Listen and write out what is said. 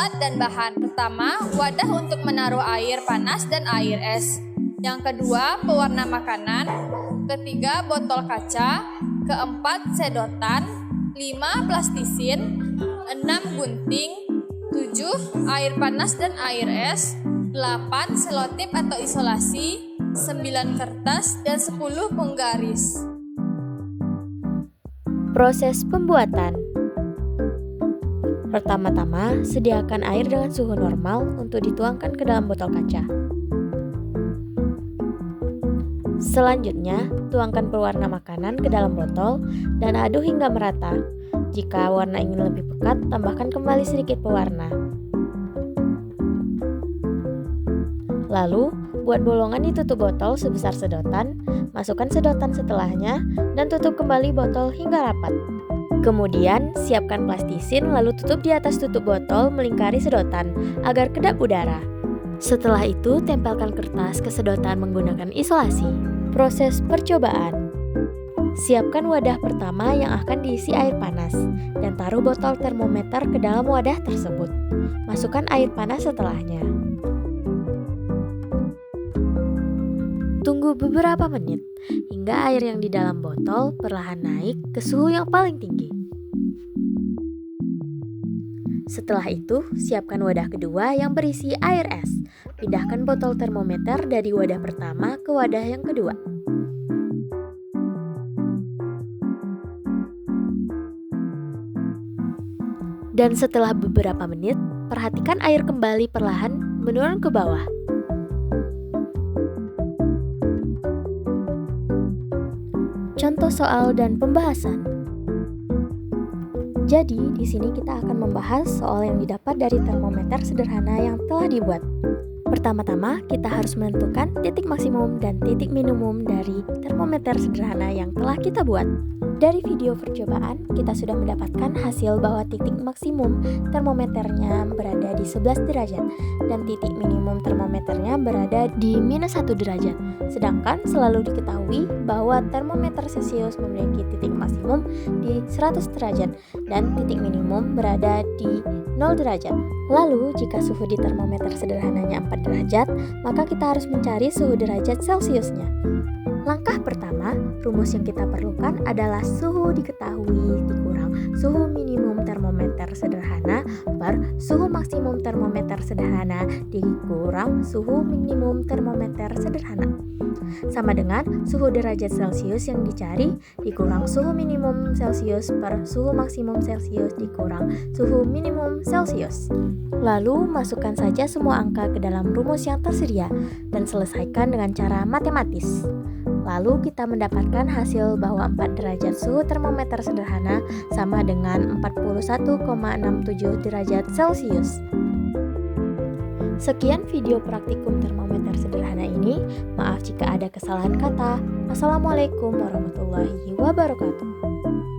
Alat dan bahan. Pertama, wadah untuk menaruh air panas dan air es. Yang kedua, pewarna makanan. Ketiga, botol kaca. Keempat, sedotan. 5, plastisin. 6, gunting. 7, air panas dan air es. 8, selotip atau isolasi. 9, kertas. Dan 10, penggaris. Proses pembuatan. Pertama-tama, sediakan air dengan suhu normal untuk dituangkan ke dalam botol kaca. Selanjutnya, tuangkan pewarna makanan ke dalam botol dan aduk hingga merata. Jika warna ingin lebih pekat, tambahkan kembali sedikit pewarna. Lalu, buat bolongan di tutup botol sebesar sedotan, masukkan sedotan setelahnya, dan tutup kembali botol hingga rapat. Kemudian, siapkan plastisin lalu tutup di atas tutup botol melingkari sedotan agar kedap udara. Setelah itu, tempelkan kertas ke sedotan menggunakan isolasi. Proses percobaan. Siapkan wadah pertama yang akan diisi air panas dan taruh botol termometer ke dalam wadah tersebut. Masukkan air panas setelahnya. Tunggu beberapa menit hingga air yang di dalam botol perlahan naik ke suhu yang paling tinggi. Setelah itu, siapkan wadah kedua yang berisi air es. Pindahkan botol termometer dari wadah pertama ke wadah yang kedua. Dan setelah beberapa menit, perhatikan air kembali perlahan menurun ke bawah. Contoh soal dan pembahasan. Jadi, di sini kita akan membahas soal yang didapat dari termometer sederhana yang telah dibuat. Pertama-tama, kita harus menentukan titik maksimum dan titik minimum dari termometer sederhana yang telah kita buat. Dari video percobaan, kita sudah mendapatkan hasil bahwa titik maksimum termometernya berada di 11 derajat dan titik minimum termometernya berada di -1 derajat. Sedangkan selalu diketahui bahwa termometer Celcius memiliki titik maksimum di 100 derajat dan titik minimum berada di 0 derajat. Lalu, jika suhu di termometer sederhananya 4 derajat, maka kita harus mencari suhu derajat Celciusnya. Langkah pertama, rumus yang kita perlukan adalah suhu diketahui dikurang suhu minimum termometer sederhana per suhu maksimum termometer sederhana dikurang suhu minimum termometer sederhana. Sama dengan suhu derajat Celcius yang dicari dikurang suhu minimum Celcius per suhu maksimum Celcius dikurang suhu minimum Celcius. Lalu, masukkan saja semua angka ke dalam rumus yang tersedia dan selesaikan dengan cara matematis. Lalu kita mendapatkan hasil bahwa 4 derajat suhu termometer sederhana sama dengan 41,67 derajat Celcius. Sekian video praktikum termometer sederhana ini. Maaf jika ada kesalahan kata. Assalamualaikum warahmatullahi wabarakatuh.